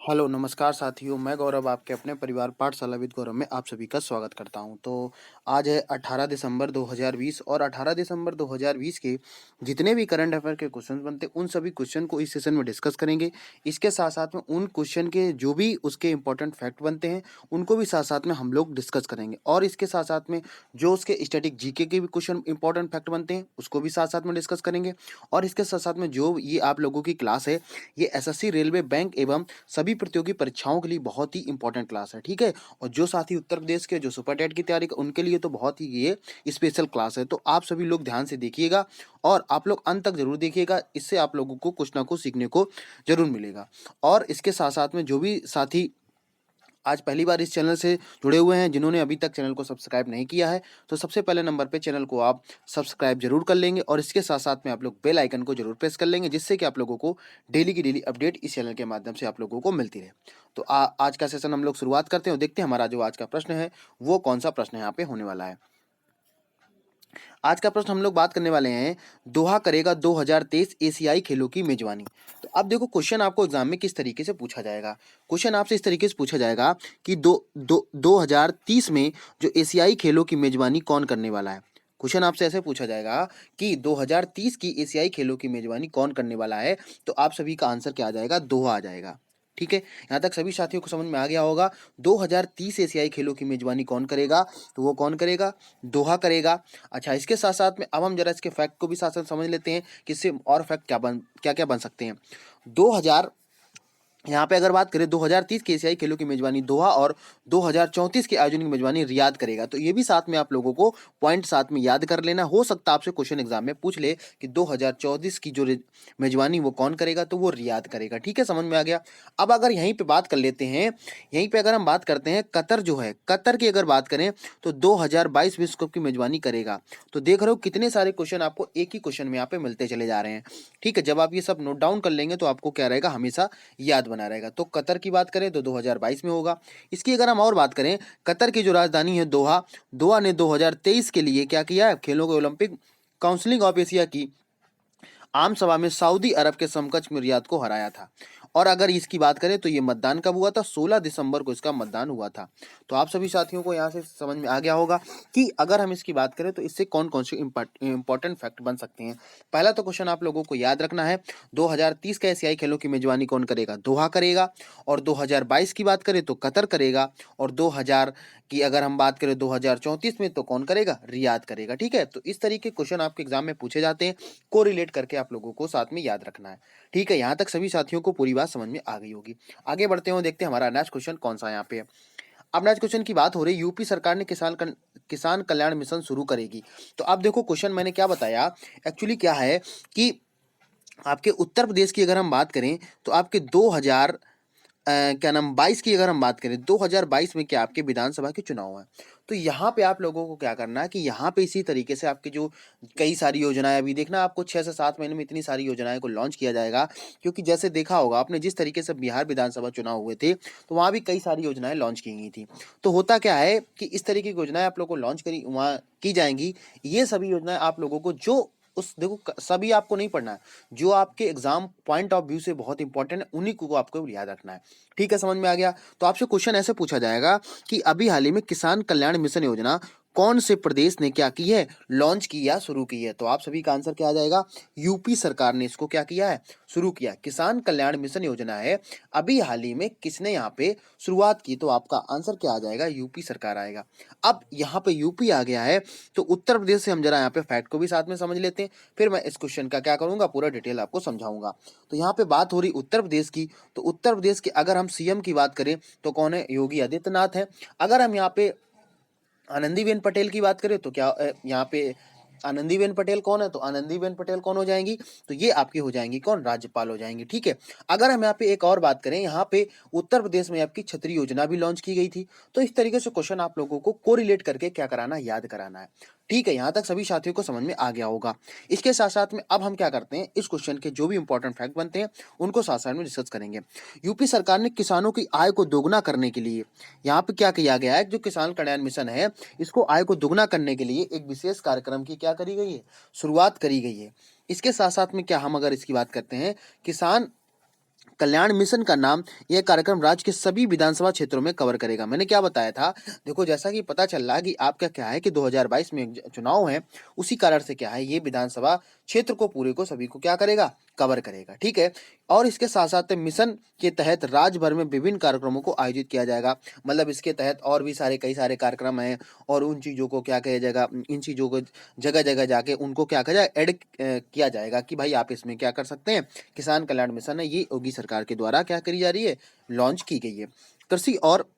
Hello, नमस्कार साथियों, मैं गौरव आपके अपने परिवार पाठशाला विद गौरव में आप सभी का स्वागत करता हूं। तो आज है 18 दिसंबर 2020 और 18 दिसंबर 2020 के जितने भी करंट अफेयर के क्वेश्चन बनते हैं, उन सभी क्वेश्चन को इस सेशन में डिस्कस करेंगे। इसके साथ-साथ में उन क्वेश्चन के जो भी उसके इम्पोर्टेंट फैक्ट बनते हैं, उनको भी साथ-साथ में हम लोग डिस्कस करेंगे और इसके साथ-साथ में जो उसके स्टैटिक जीके के भी क्वेश्चन इम्पोर्टेंट फैक्ट बनते हैं, उसको भी साथ-साथ में डिस्कस करेंगे और इसके साथ-साथ में जो ये आप लोगों की क्लास है, ये एसएससी, रेलवे, बैंक एवं सभी प्रतियोगी परीक्षाओं के लिए बहुत ही इंपॉर्टेंट क्लास है, ठीक है? और जो साथी उत्तर प्रदेश के जो सुपर टेट की तैयारी उनके लिए तो बहुत ही ये स्पेशल क्लास है। तो आप सभी लोग ध्यान से देखिएगा और आप लोग अंत तक ज़रूर देखिएगा, इससे आप लोगों को कुछ ना कुछ सीखने को ज़रूर मिलेगा। और इसके साथ-साथ में जो भी साथी आज पहली बार इस चैनल से जुड़े हुए हैं, जिन्होंने अभी तक चैनल को सब्सक्राइब नहीं किया है, तो सबसे पहले नंबर पे चैनल को आप सब्सक्राइब ज़रूर कर लेंगे और इसके साथ-साथ में आप लोग बेल आइकन को ज़रूर प्रेस कर लेंगे, जिससे कि आप लोगों को डेली की डेली अपडेट इस चैनल के माध्यम से आप लोगों को मिलती रहे। तो आज का सेशन हम लोग शुरुआत करते हैं और देखते हैं हमारा जो आज का प्रश्न है, वो कौन-सा प्रश्न यहाँ पे होने वाला है। आज का प्रश्न हम लोग बात करने वाले हैं, दोहा करेगा 2023 एशियाई खेलों की मेजबानी। तो अब देखो क्वेश्चन आपको एग्जाम में किस तरीके से पूछा जाएगा। क्वेश्चन आपसे इस तरीके से पूछा जाएगा कि 2030 में जो एशियाई खेलों की मेजबानी कौन करने वाला है। क्वेश्चन आपसे ऐसे पूछा जाएगा कि 2030 की एशियाई खेलों की मेजबानी कौन करने वाला है, तो आप सभी का आंसर क्या आ जाएगा, दोहा आ जाएगा। ठीक है, यहाँ तक सभी साथियों को समझ में आ गया होगा। 2030 एशियाई खेलों की मेजबानी कौन करेगा, तो वो कौन करेगा, दोहा करेगा। अच्छा, इसके साथ-साथ में अब हम ज़रा इसके फैक्ट को भी साथ-साथ समझ लेते हैं कि इससे और फैक्ट क्या-क्या बन सकते हैं। 2000 यहाँ पे अगर बात करें 2030 के एशियाई खेलों की मेजबानी दोहा और 2034 के आयोजन की मेजबानी रियाद करेगा। तो ये भी साथ में आप लोगों को पॉइंट साथ में याद कर लेना। हो सकता है आपसे क्वेश्चन एग्जाम में पूछ ले कि 2034 की जो मेजबानी वो कौन करेगा, तो वो रियाद करेगा। ठीक है, समझ में आ गया। अब अगर यहीं पे बात कर लेते हैं, यहीं पे अगर हम बात करते हैं कतर जो है, कतर की अगर बात करें तो 2022 विश्व कप की मेजबानी करेगा। तो देख रहे हो कितने सारे क्वेश्चन आपको एक ही क्वेश्चन में यहाँ पे मिलते चले जा रहे हैं। ठीक है, जब आप ये सब नोट डाउन कर लेंगे तो आपको क्या रहेगा, हमेशा याद बना रहेगा। तो कतर की बात करें तो 2022 में होगा। इसकी अगर हम और बात करें, कतर की जो राजधानी है दोहा, दोहा ने 2023 के लिए क्या किया है, खेलों के ओलंपिक काउंसिलिंग ऑफ एशिया की आम सभा में सऊदी अरब के समकक्ष में रियाद को हराया था। और अगर इसकी बात करें तो ये मतदान कब हुआ था, 16 दिसंबर को इसका मतदान हुआ था। तो आप सभी साथियों को यहाँ से समझ में आ गया होगा कि अगर हम इसकी बात करें तो इससे कौन कौन से इंपॉर्टेंट फैक्ट बन सकते हैं। पहला तो क्वेश्चन आप लोगों को याद रखना है, 2030 का एशियाई खेलों की मेजबानी कौन करेगा, दोहा करेगा। और 2022 की बात करें तो कतर करेगा। और 2000 की अगर हम बात करें 2034 में तो कौन करेगा, रियाद करेगा। ठीक है, तो इस तरीके क्वेश्चन आपके एग्जाम में पूछे जाते हैं, को रिलेट करके आप लोगों को साथ में याद रखना है। ठीक है, यहाँ तक सभी साथियों को पूरी बात समझ में आ गई होगी। आगे बढ़ते हुए देखते हैं हमारा नेक्स्ट क्वेश्चन कौन सा यहाँ पे है। अब नेक्स्ट क्वेश्चन की बात हो रही है, यूपी सरकार ने किसान कल्याण मिशन शुरू करेगी। तो अब देखो क्वेश्चन मैंने क्या बताया, एक्चुअली क्या है कि आपके उत्तर प्रदेश की अगर हम बात करें तो आपके 2000 क्या नाम 22 की अगर हम बात करें, 2022 में क्या आपके विधानसभा के चुनाव हैं। तो यहाँ पे आप लोगों को क्या करना है कि यहाँ पे इसी तरीके से आपकी जो कई सारी योजनाएं, अभी देखना आपको 6 से 7 महीने में इतनी सारी योजनाएं को लॉन्च किया जाएगा। क्योंकि जैसे देखा होगा आपने, जिस तरीके से बिहार विधानसभा चुनाव हुए थे, तो वहाँ भी कई सारी योजनाएं लॉन्च की गई थी। तो होता क्या है कि इस तरीके की योजनाएं आप लोगों को लॉन्च करी वहाँ की जाएंगी। ये सभी योजनाएं आप लोगों को जो उस देखो सभी आपको नहीं पढ़ना है, जो आपके एग्जाम पॉइंट ऑफ व्यू से बहुत इंपॉर्टेंट है, उन्हीं को आपको याद रखना है। ठीक है, समझ में आ गया। तो आपसे क्वेश्चन ऐसे पूछा जाएगा कि अभी हाल ही में किसान कल्याण मिशन योजना कौन से प्रदेश ने क्या की है, लॉन्च की या शुरू की है। तो आप सभी का आंसर क्या आ जाएगा, यूपी सरकार ने इसको क्या किया है, शुरू किया। किसान कल्याण मिशन योजना है, अभी हाल ही में किसने यहाँ पे शुरुआत की, तो आपका आंसर क्या आ जाएगा, यूपी सरकार आएगा। अब यहाँ पे यूपी आ गया है, तो उत्तर प्रदेश से हम जरा यहाँ पे फैक्ट को भी साथ में समझ लेते हैं, फिर मैं इस क्वेश्चन का क्या करूंगा, पूरा डिटेल आपको समझाऊंगा। तो यहाँ पे बात हो रही उत्तर प्रदेश की, तो उत्तर प्रदेश के अगर हम सीएम की बात करें तो कौन है, योगी आदित्यनाथ है। अगर हम यहाँ पे आनंदीबेन पटेल की बात करें तो क्या यहाँ पे आनंदीबेन पटेल कौन है, तो आनंदीबेन पटेल कौन हो जाएंगी, तो ये आपकी हो जाएंगी कौन, राज्यपाल हो जाएंगी। ठीक है, अगर हम यहाँ पे एक और बात करें, यहाँ पे उत्तर प्रदेश में आपकी छतरी योजना भी लॉन्च की गई थी। तो इस तरीके से क्वेश्चन आप लोगों को कोरिलेट करके क्या कराना है, याद कराना है। ठीक है, यहाँ तक सभी साथियों को समझ में आ गया होगा। इसके साथ साथ में अब हम क्या करते हैं, इस क्वेश्चन के जो भी इंपॉर्टेंट फैक्ट बनते हैं उनको साथ साथ में डिस्कस करेंगे। यूपी सरकार ने किसानों की आय को दोगुना करने के लिए यहाँ पे क्या किया गया है, जो किसान कल्याण मिशन है, इसको आय को दोगुना करने के लिए एक विशेष कार्यक्रम की क्या करी गई है, शुरुआत करी गई है। इसके साथ साथ में क्या हम अगर इसकी बात करते हैं, किसान कल्याण मिशन का नाम यह कार्यक्रम राज्य के सभी विधानसभा क्षेत्रों में कवर करेगा। मैंने क्या बताया था, देखो जैसा कि पता चल रहा है कि आपका क्या है कि 2022 में चुनाव है, उसी कारण से क्या है ये विधानसभा क्षेत्र को पूरे को सभी को क्या करेगा, कवर करेगा। ठीक है, और इसके साथ साथ मिशन के तहत राज्य भर में विभिन्न कार्यक्रमों को आयोजित किया जाएगा। मतलब इसके तहत और भी सारे कई सारे कार्यक्रम हैं और उन चीज़ों को क्या किया जाएगा, इन चीज़ों को जगह जगह जाके उनको क्या किया जाए, एड किया जाएगा कि भाई आप इसमें क्या कर सकते हैं। किसान कल्याण मिशन है, ये योगी सरकार के द्वारा क्या करी जा रही है, लॉन्च की गई है। कृषि और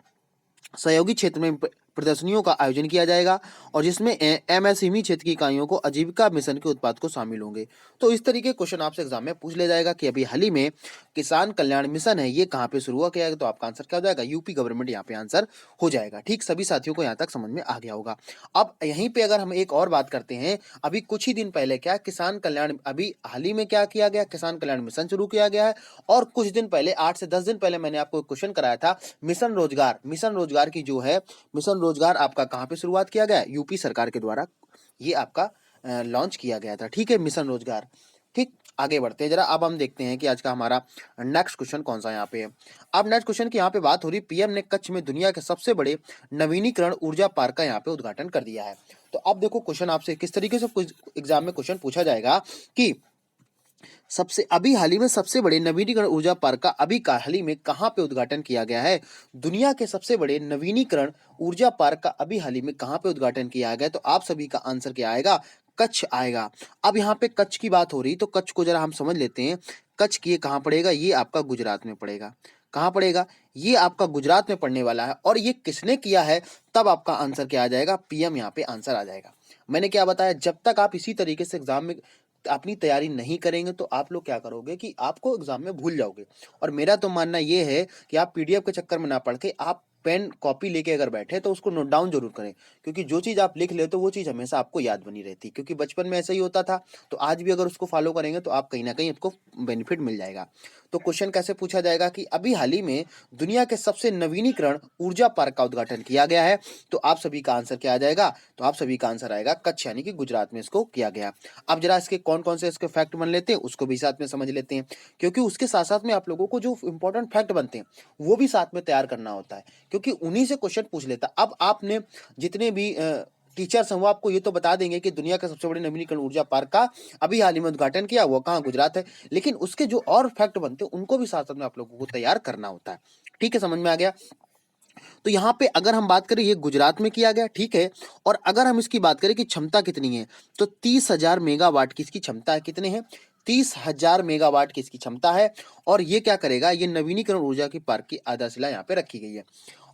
सहयोगी क्षेत्र में प्रदर्शनियों का आयोजन किया जाएगा और जिसमें एमएसएमई क्षेत्र की इकाइयों को आजीविका मिशन के उत्पाद को शामिल होंगे। तो इस तरीके के क्वेश्चन आपसे एग्जाम में पूछ लिया जाएगा कि अभी हाल ही में किसान कल्याण मिशन है, ये कहाँ पे शुरू हुआ किया गया, तो आपका आंसर क्या हो जाएगा, यूपी गवर्नमेंट यहाँ पे आंसर हो जाएगा। ठीक, सभी साथियों को यहाँ तक समझ में आ गया होगा। अब यहीं पे अगर हम एक और बात करते हैं, अभी कुछ ही दिन पहले क्या किसान कल्याण, अभी हाल ही में क्या किया गया, किसान कल्याण मिशन शुरू किया गया है। और कुछ दिन पहले 8 से 10 दिन पहले मैंने आपको एक क्वेश्चन कराया था, मिशन रोजगार की जो है, मिशन रोजगार आपका कहाँ पे शुरुआत किया गया, यूपी सरकार के द्वारा ये आपका लॉन्च किया गया था। ठीक है, मिशन रोजगार। ठीक, आगे बढ़ते हैं जरा। अब हम देखते हैं कि आज का हमारा नेक्स्ट क्वेश्चन कौन सा यहाँ पे है। अब नेक्स्ट क्वेश्चन की यहाँ पे बात हो रही, पीएम ने कच्छ में दुनिया के सबसे बड़े नवीनीकरण ऊर्जा पार्क का यहाँ पे उद्घाटन कर दिया है। तो अब देखो क्वेश्चन आपसे किस तरीके से एग्जाम में क्वेश्चन पूछा जाएगा कि सबसे अभी हाल ही में सबसे बड़े नवीनीकरण ऊर्जा पार्क का अभी हाल ही में कहाँ पे उद्घाटन किया गया है। दुनिया के सबसे बड़े नवीनीकरण ऊर्जा पार्क का अभी हाल ही में कहाँ पे उद्घाटन किया गया, तो आप सभी का आंसर क्या आएगा, कच्छ आएगा। अब यहाँ पे कच्छ की बात हो रही, तो कच्छ को जरा हम समझ लेते हैं। कच्छ की ये कहाँ पड़ेगा, ये आपका गुजरात में पड़ेगा। कहाँ पड़ेगा, ये आपका गुजरात में पड़ने वाला है। और ये किसने किया है, तब आपका आंसर क्या आ जाएगा, पीएम यहाँ पे आंसर आ जाएगा। मैंने क्या बताया, जब तक आप इसी तरीके से एग्जाम में अपनी तैयारी नहीं करेंगे तो आप लोग क्या करोगे कि आपको एग्जाम में भूल जाओगे। और मेरा तो मानना ये है कि आप पीडीएफ के चक्कर में ना पढ़ के आप पेन कॉपी लेके अगर बैठे तो उसको नोट डाउन जरूर करें, क्योंकि जो चीज़ आप लिख लेते हो वो चीज़ हमेशा आपको याद बनी रहती है। क्योंकि बचपन में ऐसा ही होता था, तो आज भी अगर उसको फॉलो करेंगे तो आप कहीं ना कहीं आपको बेनिफिट मिल जाएगा। तो क्वेश्चन कैसे पूछा जाएगा कि अभी हाल ही में दुनिया के सबसे नवीनीकरण ऊर्जा पार्क का उद्घाटन किया गया है, तो आप सभी का आंसर क्या आ जाएगा, तो आप सभी का आंसर आएगा कच्छ, यानी कि गुजरात में इसको किया गया। अब जरा इसके कौन कौन से इसके फैक्ट बन लेते हैं उसको भी साथ में समझ लेते हैं, क्योंकि उसके साथ साथ में आप लोगों को जो इंपॉर्टेंट फैक्ट बनते हैं वो भी साथ में तैयार करना होता है, क्योंकि उन्हीं से क्वेश्चन पूछ लेता है। अब आपने जितने भी टीचर्स हैं वो आपको ये तो बता देंगे कि दुनिया का सबसे बड़े नवीनीकरण ऊर्जा पार्क का अभी हाल ही में उद्घाटन किया, वो कहाँ, गुजरात है। लेकिन उसके जो और फैक्ट बनते हैं उनको भी साथ साथ में आप लोगों को तैयार करना होता है। ठीक है, समझ में आ गया। तो यहाँ पे अगर हम बात करें, ये गुजरात में किया गया, ठीक है। और अगर हम इसकी बात करें कि क्षमता कितनी है, तो 30,000 मेगावाट की इसकी क्षमता है। कितने हैं, 30,000 मेगावाट की इसकी क्षमता है। और ये क्या करेगा, ये नवीनीकरण ऊर्जा की पार्क की आधारशिला यहाँ पे रखी गई है।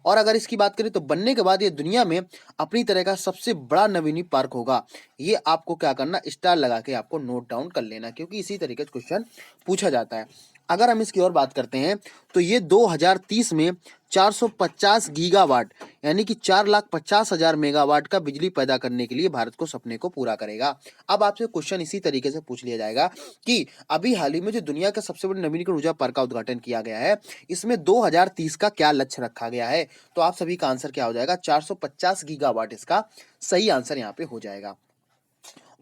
और अगर इसकी बात करें तो बनने के बाद ये दुनिया में अपनी तरह का सबसे बड़ा नवीनी पार्क होगा। ये आपको क्या करना, स्टार लगा के आपको नोट डाउन कर लेना, क्योंकि इसी तरीके से क्वेश्चन पूछा जाता है। अगर हम इसकी और बात करते हैं तो ये 2030 में 450 गीगावाट यानी कि 4,50,000 मेगावाट का बिजली पैदा करने के लिए भारत को सपने को पूरा करेगा। अब आपसे क्वेश्चन इसी तरीके से पूछ लिया जाएगा कि अभी हाल ही में जो दुनिया का सबसे बड़े नवीनीकरण ऊर्जा पार्क का उद्घाटन किया गया है, इसमें 2030 का क्या लक्ष्य रखा गया है, तो आप सभी का आंसर क्या हो जाएगा, 450 गीगावाट इसका सही आंसर यहाँ पे हो जाएगा।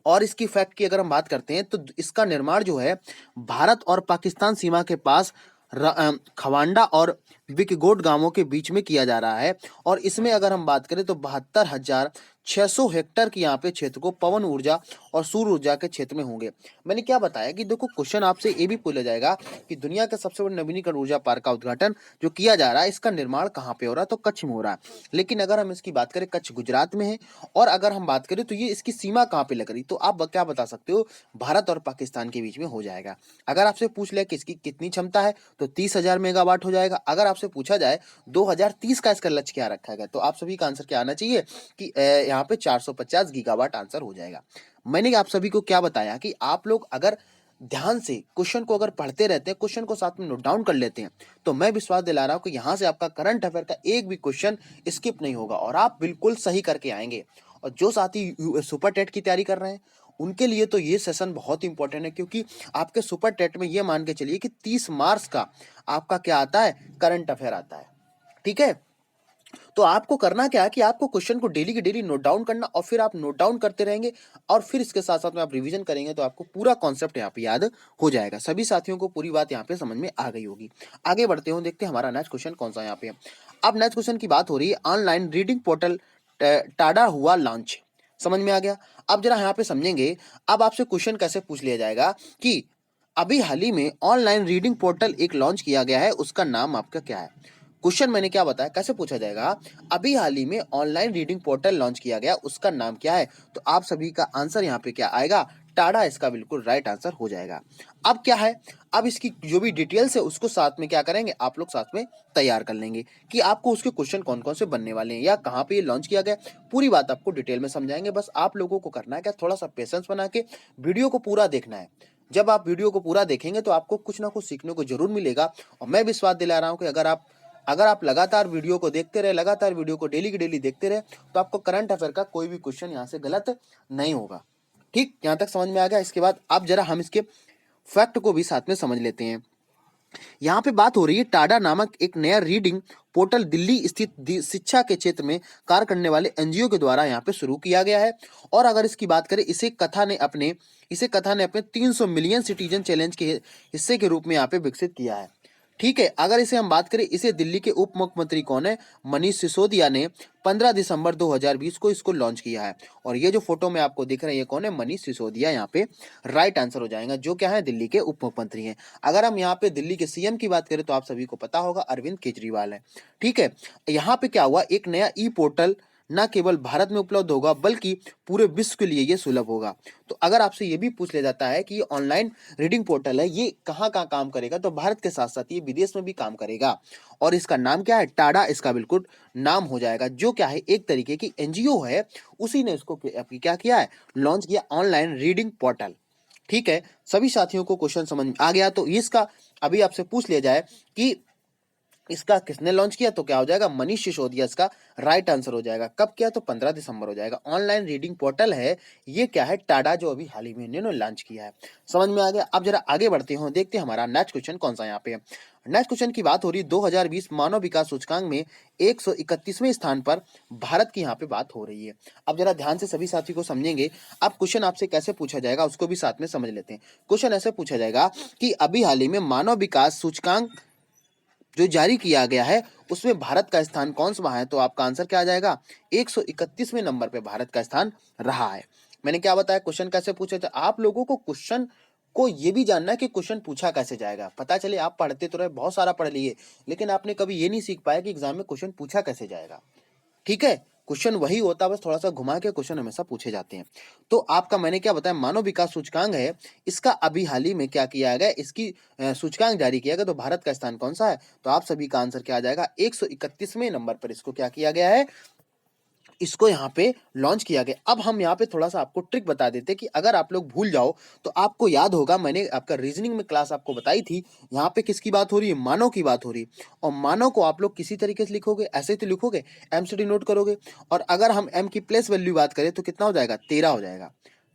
और इसकी फैक्ट की अगर हम बात करते हैं तो इसका निर्माण जो है भारत और पाकिस्तान सीमा के पास खवांडा और विकगोट गांवों के बीच में किया जा रहा है। और इसमें अगर हम बात करें तो 72,600 हेक्टेयर की यहाँ पे क्षेत्र को पवन ऊर्जा और सूर्य ऊर्जा के क्षेत्र में होंगे। मैंने क्या बताया कि देखो क्वेश्चन आपसे ये भी पूछा जाएगा कि दुनिया के सबसे बड़े नवीनीकरण ऊर्जा पार्क का उद्घाटन जो किया जा रहा है, इसका निर्माण कहाँ पे हो रहा है, तो कच्छ में हो रहा है। लेकिन अगर हम इसकी बात करें, कच्छ गुजरात में है। और अगर हम बात करें तो ये इसकी सीमा कहाँ पे लग रही, तो आप क्या बता सकते हो, भारत और पाकिस्तान के बीच में हो जाएगा। अगर आपसे पूछ ले कि इसकी कितनी क्षमता है, तो 30,000 मेगावाट हो जाएगा। अगर आपसे पूछा जाए 2030 का इसका लक्ष्य क्या रखा गया, तो आप सभी का आंसर क्या आना चाहिए कि यहाँ पे 450 गीगावाट आंसर हो जाएगा। मैंने आप सभी को क्या बताया कि आप लोग अगर ध्यान से क्वेश्चन को अगर पढ़ते रहते हैं, क्वेश्चन को साथ में नोट डाउन कर लेते हैं, तो मैं विश्वास दिला रहा हूं कि यहां से आपका करंट अफेयर का एक भी क्वेश्चन स्किप नहीं होगा और आप बिल्कुल सही करके आएंगे। और जो साथी सुपर टेट की तैयारी कर रहे हैं उनके लिए तो ये सेशन बहुत इंपॉर्टेंट है, क्योंकि आपके सुपर टेट में ये मान के चलिए कि 30 मार्क्स का आपका क्या आता है, करंट अफेयर आता है। ठीक है, तो आपको करना क्या है कि आपको क्वेश्चन को डेली की डेली नोट डाउन करना और फिर आप नोट डाउन करते रहेंगे और फिर इसके साथ साथ में आप रिवीजन करेंगे तो आपको पूरा कॉन्सेप्ट यहाँ पे याद हो जाएगा। सभी साथियों को पूरी बात यहाँ पे समझ में आ गई होगी। आगे बढ़ते हो, देखते हैं हमारा नेक्स्ट क्वेश्चन कौन सा यहाँ पे। अब नेक्स्ट क्वेश्चन की बात हो रही है ऑनलाइन रीडिंग पोर्टल टाडा हुआ लॉन्च। समझ में आ गया। अब जरा यहाँ पे समझेंगे। अब आपसे क्वेश्चन कैसे पूछ लिया जाएगा कि अभी हाल ही में ऑनलाइन रीडिंग पोर्टल एक लॉन्च किया गया है, उसका नाम आपका क्या है। क्वेश्चन मैंने क्या बताया, कैसे पूछा जाएगा, अभी हाल ही में ऑनलाइन रीडिंग पोर्टल लॉन्च किया गया, उसका नाम क्या है। तो आप सभी का आंसर यहाँ पे क्या आएगा, टाडा इसका बिल्कुल राइट आंसर हो जाएगा। अब क्या है, अब इसकी जो भी डिटेल्स है उसको साथ में क्या करेंगे, आप लोग साथ में तैयार कर लेंगे कि आपको उसके क्वेश्चन कौन कौन से बनने वाले हैं या कहाँ पे ये लॉन्च किया गया, पूरी बात आपको डिटेल में समझाएंगे। बस आप लोगों को करना है क्या, थोड़ा सा पेशेंस बना के वीडियो को पूरा देखना है। जब आप वीडियो को पूरा देखेंगे तो आपको कुछ ना कुछ सीखने को जरूर मिलेगा। और मैं विश्वास दिला रहा हूँ कि अगर आप लगातार वीडियो को देखते रहे, लगातार वीडियो को डेली की डेली देखते रहे, तो आपको करंट अफेयर का कोई भी क्वेश्चन यहाँ से गलत नहीं होगा। ठीक, यहाँ तक समझ में आ गया। इसके बाद अब जरा हम इसके फैक्ट को भी साथ में समझ लेते हैं। यहाँ पे बात हो रही है टाडा नामक एक नया रीडिंग पोर्टल दिल्ली स्थित शिक्षा के क्षेत्र में कार्य करने वाले एनजीओ के द्वारा यहाँ पे शुरू किया गया है। और अगर इसकी बात करें, इसे कथा ने अपने 300 मिलियन सिटीजन चैलेंज के हिस्से के रूप में यहाँ पे विकसित किया है। ठीक है, अगर इसे हम बात करें, इसे दिल्ली के उप मुख्यमंत्री कौन है, मनीष सिसोदिया ने 15 दिसंबर 2020 को इसको लॉन्च किया है। और ये जो फोटो में आपको दिख रहा है ये कौन है, मनीष सिसोदिया यहाँ पे राइट आंसर हो जाएगा, जो क्या है दिल्ली के उप मुख्यमंत्री हैं। अगर हम यहाँ पे दिल्ली के सीएम की बात करें तो आप सभी को पता होगा अरविंद केजरीवाल है। ठीक है, यहाँ पे क्या हुआ, एक नया ई पोर्टल न केवल भारत में उपलब्ध होगा बल्कि पूरे विश्व के लिए ये सुलभ होगा। तो अगर आपसे ये भी पूछ लिया जाता है कि ये ऑनलाइन रीडिंग पोर्टल है, ये कहाँ कहाँ काम करेगा, तो भारत के साथ साथ ये विदेश में भी काम करेगा। और इसका नाम क्या है, टाडा इसका बिल्कुल नाम हो जाएगा, जो क्या है एक तरीके की एनजीओ है, उसी ने इसको क्या किया है, लॉन्च किया ऑनलाइन रीडिंग पोर्टल। ठीक है, सभी साथियों को क्वेश्चन समझ में आ गया। तो इसका अभी आपसे पूछ लिया जाए कि इसका किसने लॉन्च किया, तो क्या हो जाएगा, मनीष सिसोदिया इसका राइट आंसर हो जाएगा। कब किया, तो 15 दिसंबर हो जाएगा। ऑनलाइन रीडिंग पोर्टल है ये, क्या है, टाडा, जो अभी हाल ही में इन्होंने लॉन्च किया है। समझ में आ गया। अब जरा आगे बढ़ते हैं, देखते हैं हमारा नेक्स्ट क्वेश्चन कौन सा यहाँ पे है। नेक्स्ट क्वेश्चन की बात हो रही है 2020 मानव विकास सूचकांक में 131वें स्थान पर भारत की यहाँ पे बात हो रही है। अब जरा ध्यान से सभी साथी को समझेंगे। अब क्वेश्चन आपसे कैसे पूछा जाएगा उसको भी साथ में समझ लेते हैं। क्वेश्चन ऐसे पूछा जाएगा कि अभी हाल ही में मानव विकास सूचकांक जो जारी किया गया है उसमें भारत का स्थान कौन सा है, तो आपका आंसर क्या आ जाएगा, 131वें नंबर पे भारत का स्थान रहा है। मैंने क्या बताया, क्वेश्चन कैसे पूछे थे, आप लोगों को क्वेश्चन को ये भी जानना है कि क्वेश्चन पूछा कैसे जाएगा। पता चले आप पढ़ते तो रहे, बहुत सारा पढ़ लिए, लेकिन आपने कभी ये नहीं सीख पाया कि एग्जाम में क्वेश्चन पूछा कैसे जाएगा। ठीक है, क्वेश्चन वही होता है, बस थोड़ा सा घुमा के क्वेश्चन हमेशा पूछे जाते हैं। तो आपका मैंने क्या बताया, मानव विकास सूचकांक है, इसका अभी हाल ही में क्या किया गया, इसकी सूचकांक जारी किया गया, तो भारत का स्थान कौन सा है, तो आप सभी का आंसर क्या आ जाएगा, 131वें नंबर पर इसको क्या किया गया है, इसको यहाँ पे लॉन्च किया गया। अब हम यहाँ पे थोड़ा सा आपको ट्रिक बता देते कि अगर आप लोग भूल जाओ तो आपको याद होगा, मैंने आपका रीजनिंग में क्लास आपको बताई थी, यहाँ पे किसकी बात हो रही है, मानव की बात हो रही है। और मानव को आप लोग किसी तरीके से लिखोगे, ऐसे तो लिखोगे, एमसीडी नोट करोगे, और अगर हम एम की प्लेस वैल्यू बात करें तो कितना हो जाएगा, 13 हो जाएगा।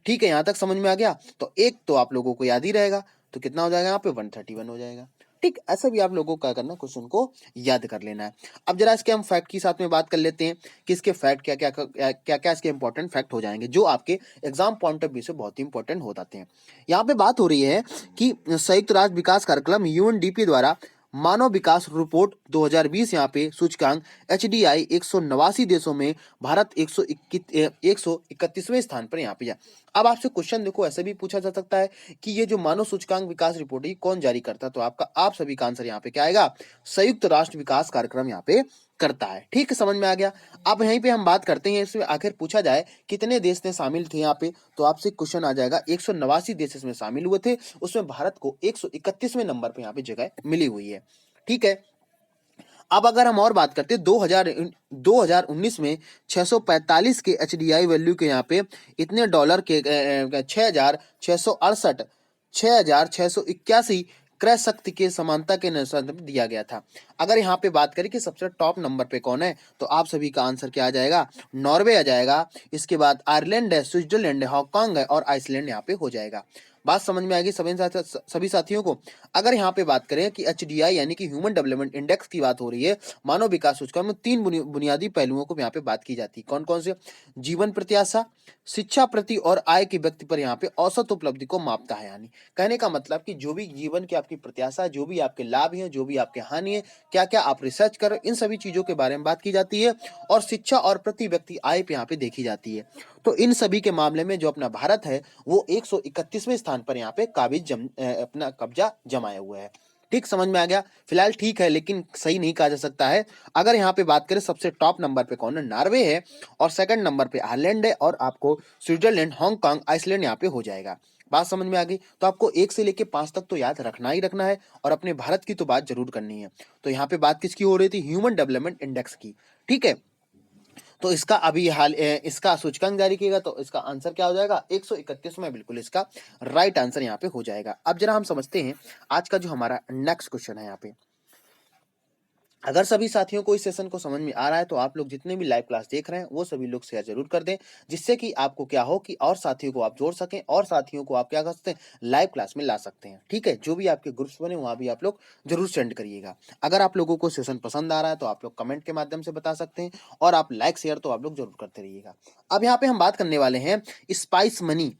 ठीक है, यहाँ तक समझ में आ गया। तो एक तो आप लोगों को याद ही रहेगा, तो कितना हो जाएगा यहाँ पे, 131 हो जाएगा। ठीक, ऐसा भी आप लोगों को क्या करना, क्वेश्चन को याद कर लेना है। अब जरा इसके हम फैक्ट के साथ में बात कर लेते हैं कि इसके फैक्ट क्या क्या इसके इंपॉर्टेंट फैक्ट हो जाएंगे, जो आपके एग्जाम पॉइंट ऑफ व्यू से बहुत ही इंपॉर्टेंट हो जाते हैं। यहाँ पे बात हो रही है कि संयुक्त राष्ट्र विकास कार्यक्रम यूएनडीपी द्वारा मानव विकास रिपोर्ट 2020 यहाँ पे सूचकांक एचडीआई 189 देशों में भारत 131वें स्थान पर यहाँ पे है। अब आपसे क्वेश्चन देखो ऐसे भी पूछा जा सकता है कि ये जो मानव सूचकांक विकास रिपोर्ट है कौन जारी करता है, तो आप सभी का आंसर यहाँ पे क्या आएगा, संयुक्त राष्ट्र विकास कार्यक्रम यहाँ पे करता है। ठीक है, समझ में आ गया। अब यहीं पे हम बात करते हैं, इसमें आखिर पूछा जाए कितने देश ने शामिल थे यहाँ पे, तो आपसे क्वेश्चन आ जाएगा 189 देश इसमें शामिल हुए थे, उसमें भारत को 131वें नंबर पे यहाँ पे जगह मिली हुई है। ठीक है, अब अगर हम और बात करते हैं 2019 में 645 के एचडीआई वैल्यू के यहाँ पे इतने डॉलर के 6,681 क्रय शक्ति के समानता के अनुसार दिया गया था। अगर यहाँ पे बात करें कि सबसे टॉप नंबर पे कौन है, तो आप सभी का आंसर क्या आ जाएगा, नॉर्वे आ जाएगा। इसके बाद आयरलैंड है, स्विट्जरलैंड है, हांगकांग है और आइसलैंड यहाँ पे हो जाएगा। बात समझ में आएगी सभी साथियों को। अगर यहाँ पे बात करें कि HDI यानी कि ह्यूमन डेवलपमेंट इंडेक्स की बात हो रही है, मानव विकास सूचकांक में तीन बुनियादी पहलुओं को यहाँ पे बात की जाती है। कौन कौन से? जीवन प्रत्याशा, शिक्षा प्रति और आय की व्यक्ति पर यहाँ पे औसत उपलब्धि को मापता है। यानी कहने का मतलब कि जो भी जीवन की आपकी प्रत्याशा, जो भी आपके लाभ हैं, जो भी आपके हानि है, क्या क्या आप रिसर्च कर, इन सभी चीजों के बारे में बात की जाती है। और शिक्षा और प्रति व्यक्ति आय पे यहाँ पे देखी जाती है। तो इन सभी के मामले में जो अपना भारत है वो 131वें स्थान पर यहाँ पे अपना कब्जा जमाए हुए है। ठीक, समझ में आ गया? फिलहाल ठीक है, लेकिन सही नहीं कहा जा सकता है। अगर यहाँ पे बात करें सबसे टॉप नंबर पे कौन है? नॉर्वे है, और सेकंड नंबर पे आयरलैंड है, और आपको स्विट्जरलैंड, हांगकांग, आइसलैंड यहाँ पे हो जाएगा। बात समझ में आ गई? तो आपको 1 से लेके 5 तक तो याद रखना ही रखना है, और अपने भारत की तो बात जरूर करनी है। तो यहाँ पे बात किसकी हो रही थी? ह्यूमन डेवलपमेंट इंडेक्स की। ठीक है, तो इसका अभी इसका सूचकांक जारी किएगा, तो इसका आंसर क्या हो जाएगा? 131 में बिल्कुल इसका राइट आंसर यहाँ पे हो जाएगा। अब जरा हम समझते हैं आज का जो हमारा नेक्स्ट क्वेश्चन है। यहाँ पे अगर सभी साथियों को इस सेशन को समझ में आ रहा है तो आप लोग जितने भी लाइव क्लास देख रहे हैं वो सभी लोग शेयर जरूर कर दें, जिससे कि आपको क्या हो कि और साथियों को आप जोड़ सकें, और साथियों को आप क्या कर सकते हैं? लाइव क्लास में ला सकते हैं। ठीक है, जो भी आपके ग्रुप्स बने वहां भी आप लोग जरूर सेंड करिएगा। अगर आप लोगों को सेशन पसंद आ रहा है तो आप लोग कमेंट के माध्यम से बता सकते हैं, और आप लाइक शेयर तो आप लोग जरूर करते रहिएगा। अब यहाँ पे हम बात करने वाले हैं स्पाइस मनी।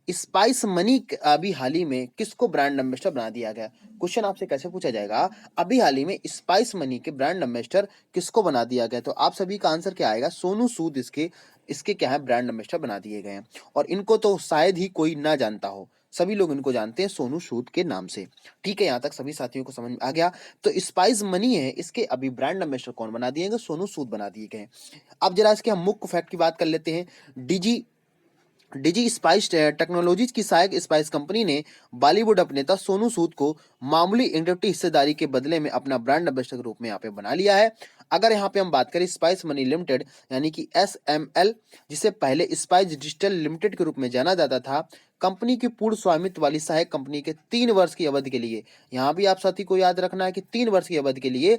स्पाइस मनी अभी हाल ही में किसको ब्रांड एम्बेसडर बना दिया गया? क्वेश्चन आपसे कैसे पूछा जाएगा? अभी हाल ही में स्पाइस मनी के ब्रांड एम्बेसडर किसको बना दिया गया? तो आप सभी का आंसर क्या आएगा? सोनू सूद इसके इसके क्या है? ब्रांड एम्बेसडर बना दिए गए हैं। और इनको तो शायद ही कोई ना जानता हो, सभी लोग इनको जानते हैं सोनू सूद के नाम से। ठीक है, यहाँ तक सभी साथियों को समझ में आ गया। तो स्पाइस मनी है, इसके अभी ब्रांड एम्बेसडर कौन बना दिए गए? सोनू सूद बना दिए गए। अब जरा इसके हम मुख्य फैक्ट की बात कर लेते हैं। डिजी डिजी स्पाइस टेक्नोलॉजीज की सहायक स्पाइस कंपनी ने बॉलीवुड अभिनेता सोनू सूद को मामूली इक्विटी हिस्सेदारी के बदले में अपना ब्रांड एम्बेसडर के रूप में यहाँ पे बना लिया है। अगर यहाँ पे हम बात करें स्पाइस मनी लिमिटेड यानी कि SML, जिसे पहले स्पाइस डिजिटल लिमिटेड के रूप में जाना जाता था, कंपनी की पूर्ण स्वामित्व वाली सहायक कंपनी के 3 वर्ष की अवधि के लिए, यहाँ भी आप साथी को याद रखना है कि 3 वर्ष की अवधि के लिए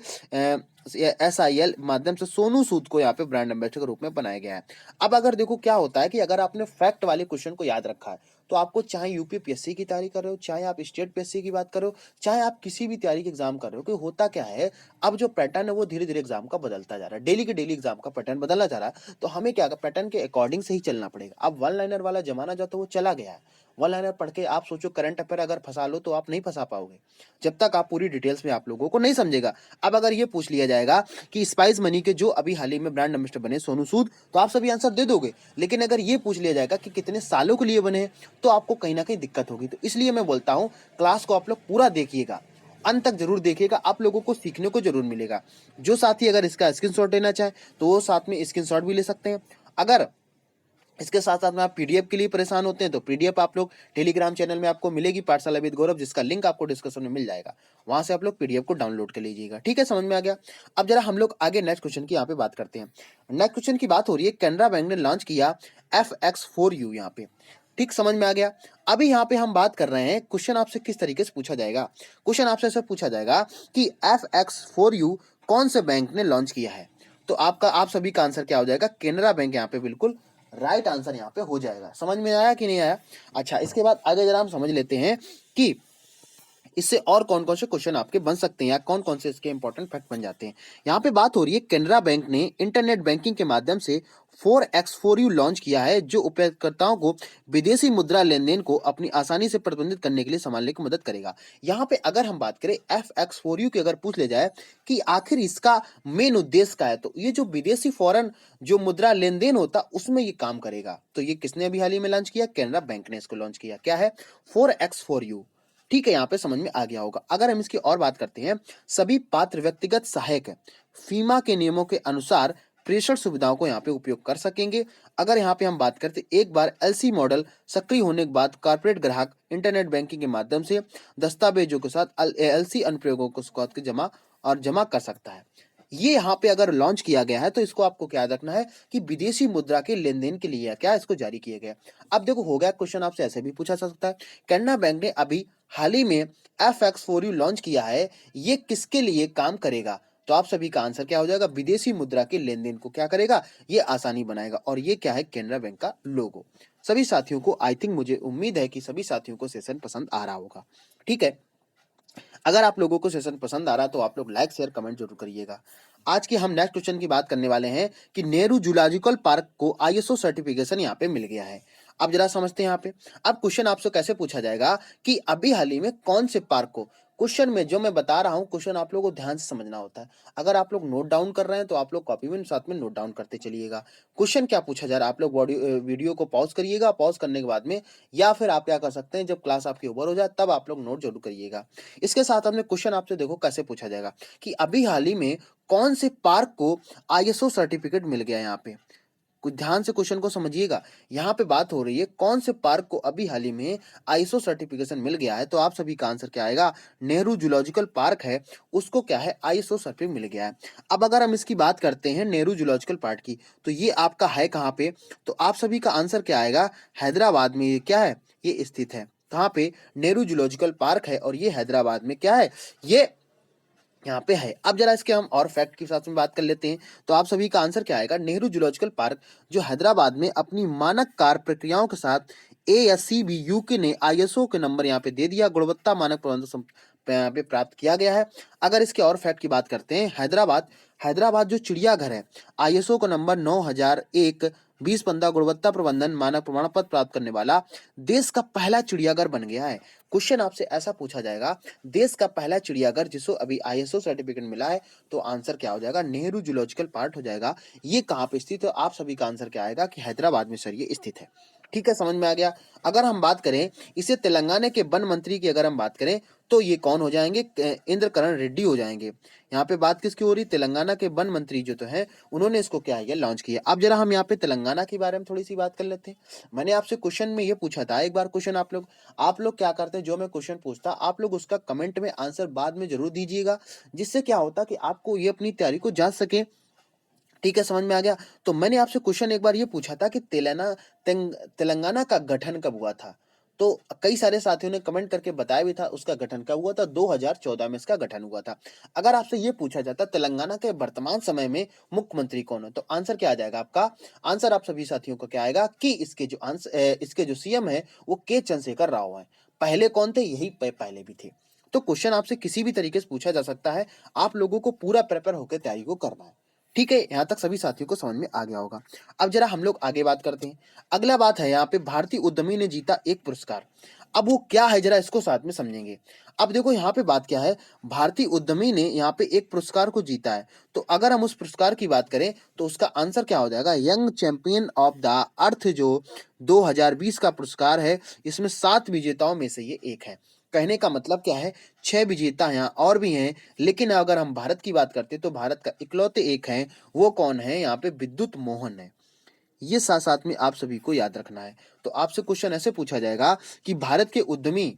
SIL माध्यम से सोनू सूद को यहाँ पे ब्रांड एम्बेसडर के रूप में बनाया गया है। अब अगर देखो क्या होता है कि अगर आपने फैक्ट वाले क्वेश्चन को याद रखा है तो आपको चाहे UPPSC की तैयारी कर रहे हो, चाहे आप स्टेट PSC की बात कर रहे हो, चाहे आप किसी भी तैयारी के एग्जाम कर रहे हो, कि होता क्या है, अब जो पैटर्न है वो धीरे धीरे एग्जाम का बदलता जा रहा है, डेली के डेली एग्जाम का पैटर्न बदलना जा रहा है। तो हमें क्या पैटर्न के अकॉर्डिंग से ही चलना पड़ेगा। अब वन लाइनर वाला जमाना जो तो वो चला गया है। वन लाइनर पढ़ के आप सोचो करंट अफेयर अगर फंसा लो तो आप नहीं फंसा पाओगे जब तक आप पूरी डिटेल्स में आप लोगों को नहीं समझेगा। अब अगर ये पूछ लिया जाएगा कि स्पाइस मनी के जो अभी हाल ही में ब्रांड एम्बेसडर बने सोनू सूद, तो आप सभी आंसर दे दोगे। लेकिन अगर ये पूछ लिया जाएगा कि कितने सालों के लिए बने हैं, तो आपको कहीं ना कहीं दिक्कत होगी। तो इसलिए मैं बोलता हूं क्लास को आप लोग पूरा देखिएगा, अंत तक जरूर देखिएगा, आप लोगों को सीखने को जरूर मिलेगा। जो साथी अगर इसका स्क्रीनशॉट लेना चाहे तो वो साथ में स्क्रीनशॉट भी ले सकते हैं। अगर इसके साथ साथ में आप PDF के लिए परेशान होते हैं तो PDF आप लोग टेलीग्राम चैनल में आपको मिलेगी, पाठशाला विद गौरव, जिसका लिंक आपको डिस्क्रिप्शन में मिल जाएगा। वहां से आप लोग PDF को डाउनलोड कर लीजिएगा। ठीक है, समझ में आ गया। अब जरा हम लोग आगे नेक्स्ट क्वेश्चन की यहाँ पे बात करते हैं। नेक्स्ट क्वेश्चन की बात हो रही है, कैनरा बैंक ने लॉन्च किया FX4U यहाँ पे। ठीक, समझ में आ गया। अभी यहाँ पे हम बात कर रहे हैं, क्वेश्चन आपसे किस तरीके से पूछा जाएगा? क्वेश्चन आपसे ऐसा पूछा जाएगा कि FX4U कौन से बैंक ने लॉन्च किया है? तो आप सभी का आंसर क्या हो जाएगा? केनरा बैंक यहाँ पे बिल्कुल राइट आंसर यहाँ पे हो जाएगा। समझ में आया कि नहीं आया? अच्छा, इसके बाद आगे जरा हम समझ लेते हैं कि इससे और कौन कौन से क्वेश्चन आपके बन सकते हैं या कौन कौन से इसके इंपॉर्टेंट फैक्ट बन जाते हैं। यहाँ पे बात हो रही है, केनरा बैंक ने इंटरनेट बैंकिंग के माध्यम से 4x4U लॉन्च किया है, जो उपयोगकर्ताओं को विदेशी मुद्रा लेन देन को अपनी आसानी से प्रबंधित करने के लिए संभालने की मदद करेगा। यहाँ पे अगर हम बात करें FX4U की, अगर पूछ ले जाए कि आखिर इसका मेन उद्देश्य क्या है, तो ये जो विदेशी फॉरेन जो मुद्रा लेन देन होता उसमें ये काम करेगा। तो ये किसने अभी हाल ही में लॉन्च किया? केनरा बैंक ने इसको लॉन्च किया। क्या है? 4x4U। ठीक है, यहाँ पे समझ में आ गया होगा। अगर हम इसकी और बात करते हैं, सभी पात्र व्यक्तिगत सहायक फीमा के नियमों के अनुसार प्रेषण सुविधाओं को यहाँ पे उपयोग कर सकेंगे। अगर यहाँ पे हम बात करते, एक बार LC मॉडल सक्रिय होने के बाद कॉर्पोरेट ग्राहक इंटरनेट बैंकिंग के माध्यम से दस्तावेजों के साथ LC अनुप्रयोगों को जमा कर सकता है। ये यहाँ पे अगर लॉन्च किया गया है तो इसको आपको क्या याद रखना है कि विदेशी मुद्रा के लेन देन के लिए क्या इसको जारी किया गया। अब देखो हो गया, क्वेश्चन आपसे ऐसे भी पूछा जा सकता है, कैनरा बैंक ने अभी हाल ही में FX4U लॉन्च किया है, ये किसके लिए काम करेगा? तो आप सभी का आंसर क्या हो जाएगा? विदेशी मुद्रा के लेन देन को क्या करेगा? ये आसानी बनाएगा। और ये क्या है? केनरा बैंक का लोगो। सभी साथियों को आई थिंक मुझे उम्मीद है कि सभी साथियों को सेशन पसंद आ रहा होगा। ठीक है, अगर आप लोगों को सेशन पसंद आ रहा है तो आप लोग लाइक शेयर कमेंट जरूर करिएगा। आज की हम नेक्स्ट क्वेश्चन की बात करने वाले हैं कि नेहरू जूलॉजिकल पार्क को आईएसओ सर्टिफिकेशन यहाँ पे मिल गया है। अब जरा समझते हैं यहाँ पे। अब क्वेश्चन आपसे कैसे पूछा जाएगा कि अभी हाल ही में कौन से पार्क को, क्वेश्चन में जो मैं बता रहा हूँ क्वेश्चन आप लोगों को ध्यान से समझना होता है। अगर आप लोग नोट डाउन कर रहे हैं तो आप लोग कॉपी में साथ में नोट डाउन करते चलिएगा। क्वेश्चन क्या पूछा जा रहा है, आप लोग वीडियो को पॉज करिएगा, पॉज करने के बाद में या फिर आप क्या कर सकते हैं, जब क्लास आपकी ओवर हो जाए तब आप लोग नोट जरूर करिएगा। इसके साथ हमने क्वेश्चन आपसे देखो कैसे पूछा जाएगा कि अभी हाल ही में कौन से पार्क को आईएसओ सर्टिफिकेट मिल गया। यहाँ पे कुछ ध्यान से क्वेश्चन को समझिएगा। यहाँ पे बात हो रही है कौन से पार्क को अभी हाल ही में आईएसओ सर्टिफिकेशन मिल गया है, तो आप सभी का आंसर क्या आएगा, नेहरू जूलॉजिकल पार्क है उसको क्या है आईएसओ सर्टिफिकेट मिल गया है। अब अगर हम इसकी बात करते हैं नेहरू जूलॉजिकल पार्क की, तो ये आपका है कहाँ पे, तो आप सभी का आंसर क्या आएगा, हैदराबाद में ये क्या है, ये स्थित है। कहाँ पे, नेहरू जूलॉजिकल पार्क है और ये हैदराबाद में क्या है, ये यहाँ पे है। अब जरा इसके हम और फैक्ट के साथ में बात कर लेते हैं, तो आप सभी का आंसर क्या आएगा, नेहरू जूलॉजिकल पार्क जो हैदराबाद में अपनी मानक कार्य प्रक्रियाओं के साथ ASCB यूके ने आईएसओ के नंबर यहाँ पे दे दिया, गुणवत्ता मानक प्रबंधन यहाँ पे प्राप्त किया गया है। अगर इसके और फैक्ट की बात करते हैं, हैदराबाद जो चिड़ियाघर है, आईएसओ का नंबर 9001 2015 गुणवत्ता प्रबंधन मानक प्रमाण पत्र प्राप्त करने वाला देश का पहला चिड़ियाघर बन गया है। क्वेश्चन आपसे ऐसा पूछा जाएगा, देश का पहला चिड़ियाघर जिसको अभी आईएसओ सर्टिफिकेट मिला है, तो आंसर क्या हो जाएगा, नेहरू जूलॉजिकल पार्क हो जाएगा। ये कहाँ पे स्थित है, आप सभी का आंसर क्या आएगा कि हैदराबाद में सर ये स्थित है। ठीक है, समझ में आ गया। अगर हम बात करें इसे तेलंगाना के वन मंत्री की अगर हम बात करें तो ये कौन हो जाएंगे, इंद्रकरण रेड्डी हो जाएंगे। यहाँ पे बात किसकी हो रही, तेलंगाना के वन मंत्री जो तो है उन्होंने इसको क्या है लॉन्च किया। अब जरा हम यहाँ पे तेलंगाना के बारे में थोड़ी सी बात कर लेते हैं। मैंने आपसे क्वेश्चन में ये पूछा था एक बार क्वेश्चन, आप लोग क्या करते हैं, जो मैं क्वेश्चन पूछता आप लोग उसका कमेंट में आंसर बाद में जरूर दीजिएगा, जिससे क्या होता कि आपको ये अपनी तैयारी को जांच सके। ठीक है, समझ में आ गया। तो मैंने आपसे क्वेश्चन एक बार ये पूछा था कि तेलंगाना का गठन कब हुआ था, तो कई सारे साथियों ने कमेंट करके बताया भी था उसका गठन कब हुआ था, 2014 में इसका गठन हुआ था। अगर आपसे ये पूछा जाता तेलंगाना के वर्तमान समय में मुख्यमंत्री कौन है, तो आंसर क्या आ जाएगा आपका, आंसर आप सभी साथियों का क्या आएगा कि इसके जो सीएम है वो के चंद्रशेखर राव है। पहले कौन थे, यही पहले भी थे। तो क्वेश्चन आपसे किसी भी तरीके से पूछा जा सकता है, आप लोगों को पूरा प्रिपेयर होकर तैयारी को करना है। ठीक है, यहाँ तक सभी साथियों को समझ में आ गया होगा। अब जरा हम लोग आगे बात करते हैं। अगला बात है यहाँ पे भारतीय उद्यमी ने जीता एक पुरस्कार। अब वो क्या है जरा इसको साथ में समझेंगे। अब देखो यहाँ पे बात क्या है, भारतीय उद्यमी ने यहाँ पे एक पुरस्कार को जीता है। तो अगर हम उस पुरस्कार की बात करें तो उसका आंसर क्या हो जाएगा, young champion of the earth जो 2020 का पुरस्कार है, इसमें 7 विजेताओं में से ये एक है। कहने का मतलब क्या है, 6 विजेता यहाँ और भी हैं, लेकिन अगर हम भारत की बात करते हैं तो भारत का इकलौते एक है, वो कौन है, यहाँ पे विद्युत मोहन है। ये साथ साथ में आप सभी को याद रखना है। तो आपसे क्वेश्चन ऐसे पूछा जाएगा कि भारत के उद्यमी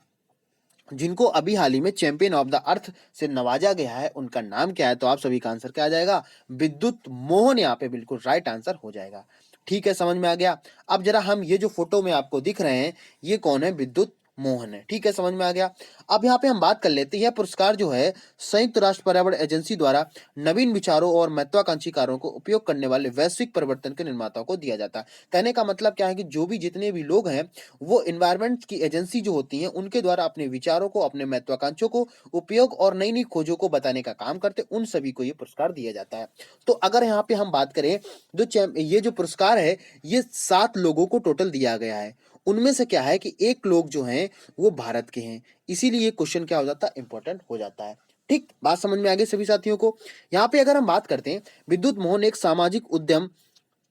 जिनको अभी हाल ही में चैंपियन ऑफ द अर्थ से नवाजा गया है उनका नाम क्या है, तो आप सभी का आंसर क्या आ जाएगा, विद्युत मोहन यहाँ पे बिल्कुल राइट आंसर हो जाएगा। ठीक है, समझ में आ गया। अब जरा हम ये जो फोटो में आपको दिख रहे हैं ये कौन है, विद्युत मोहन है। ठीक है, समझ में आ गया। अब यहाँ पे हम बात कर लेते हैं, यह पुरस्कार जो है संयुक्त राष्ट्र पर्यावरण एजेंसी द्वारा नवीन विचारों और महत्वाकांक्षी कार्यों को उपयोग करने वाले वैश्विक परिवर्तन के निर्माताओं को दिया जाता है। कहने का मतलब क्या है कि जो भी जितने भी लोग हैं वो इन्वायरमेंट की एजेंसी जो होती हैं उनके द्वारा अपने विचारों को, अपने महत्वाकांक्षों को, उपयोग और नई नई खोजों को बताने का काम करते, उन सभी को ये पुरस्कार दिया जाता है। तो अगर यहाँ पे हम बात करें ये जो पुरस्कार है ये 7 लोगों को टोटल दिया गया है। उनमें से क्या है कि एक लोग जो हैं वो भारत के हैं, इसीलिए ये क्वेश्चन क्या हो जाता है, इंपॉर्टेंट हो जाता है। ठीक, बात समझ में आ गई सभी साथियों को। यहाँ पे अगर हम बात करते हैं, विद्युत मोहन एक सामाजिक उद्यम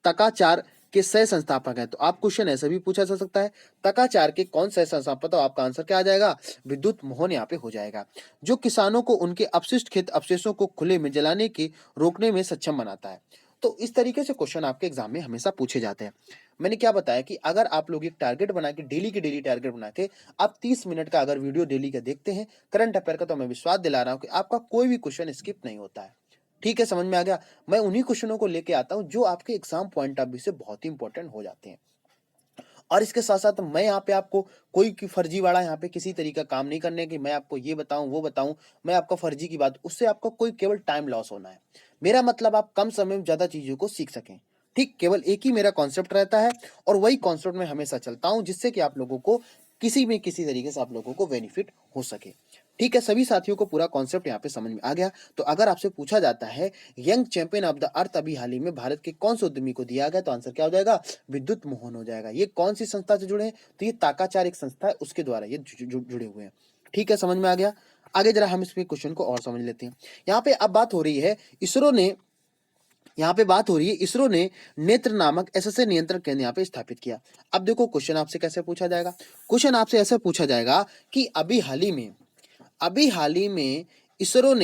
तकाचार के सह संस्थापक हैं, तो आप क्वेश्चन ऐसे भी पूछा जा सकता है, तकाचार के कौन सह संस्थापक, तो आपका आंसर क्या आ जाएगा, विद्युत मोहन यहाँ पे हो जाएगा। जो किसानों को उनके अपशिष्ट खेत अवशेषों को खुले में जलाने के रोकने में सक्षम बनाता है। तो इस तरीके से क्वेश्चन आपके एग्जाम में हमेशा पूछे जाते हैं। मैंने क्या बताया कि अगर आप लोग एक टारगेट बना के डेली की डेली टारगेट बना के आप 30 मिनट का अगर वीडियो डेली का देखते हैं करंट अफेयर का, तो मैं विश्वास दिला रहा हूं कि आपका कोई भी क्वेश्चन स्किप नहीं होता है। ठीक है, समझ में आ गया। मैं उन्हीं क्वेश्चनों को लेके आता हूं जो आपके एग्जाम पॉइंट ऑफ व्यू से बहुत ही इंपॉर्टेंट हो जाते हैं। और इसके साथ साथ मैं यहाँ पे आपको कोई फर्जीवाड़ा यहाँ पे किसी तरीके का काम नहीं करने की, मैं आपको ये बताऊं वो बताऊं, मैं आपको फर्जी की बात, उससे आपको कोई केवल टाइम लॉस होना है। मेरा मतलब आप कम समय में ज्यादा चीजों को सीख सकें। ठीक, केवल एक ही मेरा कॉन्सेप्ट रहता है और वही कॉन्सेप्ट में हमेशा चलता हूं, जिससे कि आप लोगों को किसी में किसी तरीके से आप लोगों को बेनिफिट हो सके। ठीक है, सभी साथियों को पूरा कॉन्सेप्ट यहाँ पे समझ में आ गया। तो अगर आपसे पूछा जाता है young champion of the earth अभी हाल ही में भारत के कौन से उद्यमी को दिया गया, तो आंसर क्या हो जाएगा? विद्युत मोहन हो जाएगा। ये कौन सी संस्था से जुड़े हैं? तो ये ताकाचार एक संस्था है, उसके द्वारा ये जुड़े हुए हैं। ठीक है, समझ में आ गया। आगे जरा हम इसमें क्वेश्चन को और समझ लेते हैं। यहाँ पे अब बात हो रही है इसरो ने यहाँ पे बात हो रही है इसरो ने नेत्र नामक एसएसए नियंत्रण केंद्र यहाँ पे स्थापित किया। अब देखो क्वेश्चन आपसे कैसे पूछा जाएगा। क्वेश्चन आपसे ऐसे पूछा जाएगा कि अभी हाल ही में इसरो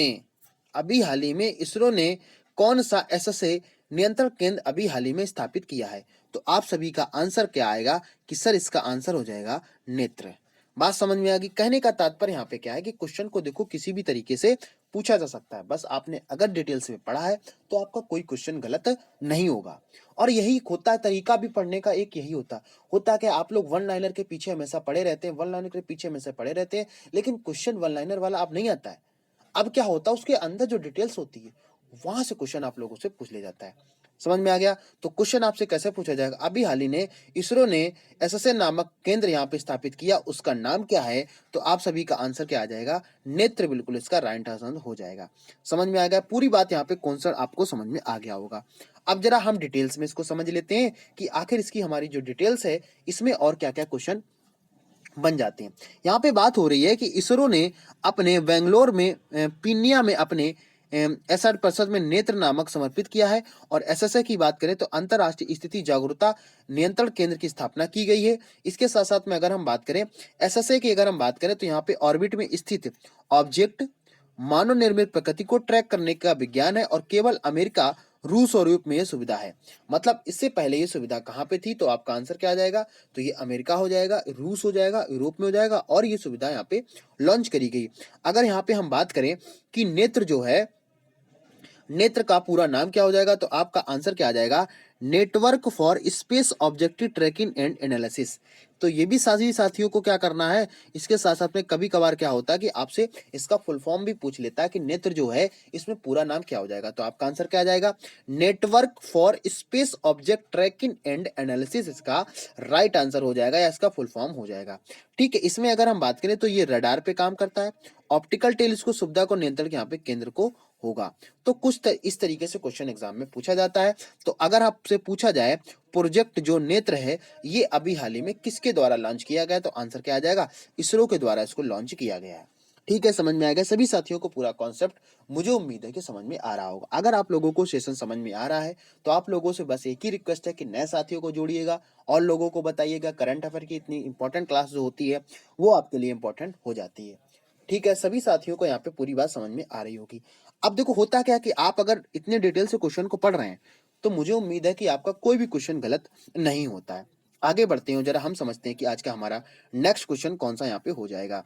ने कौन सा एसएसए नियंत्रण केंद्र अभी हाल ही में स्थापित किया है? तो आप सभी का आंसर क्या आएगा कि सर इसका आंसर हो जाएगा नेत्र। बात समझ में आ गई। कहने का तात्पर्य यहाँ पे क्या है कि क्वेश्चन को देखो किसी भी तरीके से पूछा जा सकता है, बस आपने अगर डिटेल्स में पढ़ा है तो आपका कोई क्वेश्चन गलत नहीं होगा। और यही होता है तरीका भी पढ़ने का, एक यही होता कि आप लोग वन लाइनर के पीछे हमेशा पड़े रहते हैं, वन लाइनर के पीछे हमेशा पड़े रहते हैं, लेकिन क्वेश्चन वन लाइनर वाला अब नहीं आता है। अब क्या होता है, उसके अंदर जो डिटेल्स होती है वहां से क्वेश्चन आप लोगों से पूछ ले जाता है। समझ में आ गया। तो क्वेश्चन आपसे कैसे पूछा जाएगा, अभी हाल ही ने इसरो ने एसएसए नामक केंद्र यहाँ पे स्थापित किया, उसका नाम क्या है? तो आप सभी का आंसर क्या आ जाएगा? नेत्र, बिल्कुल इसका राइट आंसर हो जाएगा। समझ में आ गया। पूरी बात यहाँ पे कॉन्सेप्ट आपको समझ में आ गया होगा। अब जरा हम डिटेल्स में इसको समझ लेते हैं कि आखिर इसकी हमारी जो डिटेल्स है इसमें और क्या क्या क्वेश्चन बन जाते हैं। यहाँ पे बात हो रही है कि इसरो ने अपने बेंगलोर में पीनिया में अपने एसआर परिषद में नेत्र नामक समर्पित किया है। और एसएसए की बात करें तो अंतरराष्ट्रीय स्थिति जागरूकता नियंत्रण केंद्र की स्थापना की गई है। इसके साथ साथ में अगर हम बात करें एसएसए की, अगर हम बात करें तो यहाँ पे ऑर्बिट में स्थित ऑब्जेक्ट मानव निर्मित प्रकृति को ट्रैक करने का विज्ञान है और केवल अमेरिका, रूस और यूरोप में यह सुविधा है। मतलब इससे पहले ये सुविधा कहाँ पे थी? तो आपका आंसर क्या आ जाएगा? तो ये अमेरिका हो जाएगा, रूस हो जाएगा, यूरोप में हो जाएगा और ये सुविधा यहाँ पे लॉन्च करी गई। अगर यहाँ पे हम बात करें कि नेत्र जो है, नेत्र का पूरा नाम क्या हो जाएगा? तो आपका आंसर क्या आ जाएगा? Network for space objective tracking and analysis. तो ये भी साथी साथियों को क्या करना है, इसके साथ साथ में कभी कभार क्या होता है कि आपसे इसका फुल फॉर्म भी पूछ लेता है कि नेत्र जो है इसमें पूरा नाम क्या हो जाएगा। तो आपका आंसर क्या आ जाएगा? Network for space object tracking and analysis इसका राइट आंसर हो जाएगा या इसका फुल फॉर्म हो जाएगा। ठीक है, इसमें अगर हम बात करें तो ये रडार पे काम करता है, ऑप्टिकल टेलीस्कोप सुविधा को नियंत्रण के यहाँ पे केंद्र को होगा। तो कुछ इस तरीके से क्वेश्चन एग्जाम में पूछा जाता है। तो अगर आपसे पूछा जाए प्रोजेक्ट जो नेत्र है ये अभी हाल ही में किसके द्वारा लॉन्च किया गया, तो आंसर क्या आ जाएगा? इसरो के द्वारा इसको लॉन्च किया गया है। ठीक है, समझ में आ गया सभी साथियों को पूरा कॉन्सेप्ट। मुझे उम्मीद है कि समझ में आ रहा होगा। अगर आप लोगों को सेशन समझ में आ रहा है तो आप लोगों से बस एक ही रिक्वेस्ट है कि नए साथियों को जोड़िएगा और लोगों को बताइएगा करंट अफेयर की इतनी इंपॉर्टेंट क्लास जो होती है वो आपके लिए इंपॉर्टेंट हो जाती है। ठीक है, सभी साथियों को यहाँ पे पूरी बात समझ में आ रही होगी। अब देखो होता क्या है कि आप अगर इतने डिटेल से क्वेश्चन को पढ़ रहे हैं तो मुझे उम्मीद है कि आपका कोई भी क्वेश्चन गलत नहीं होता है। आगे बढ़ते हैं, जरा हम समझते हैं कि आज का हमारा नेक्स्ट क्वेश्चन कौन सा यहाँ पे हो जाएगा।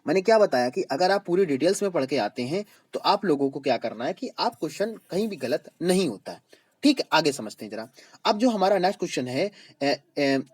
मैंने क्या बताया कि अगर आप पूरी डिटेल्स में पढ़ के आते हैं तो आप लोगों को क्या करना है कि आप क्वेश्चन कहीं भी गलत नहीं होता है। ठीक है, आगे समझते हैं जरा। अब जो हमारा नेक्स्ट क्वेश्चन है,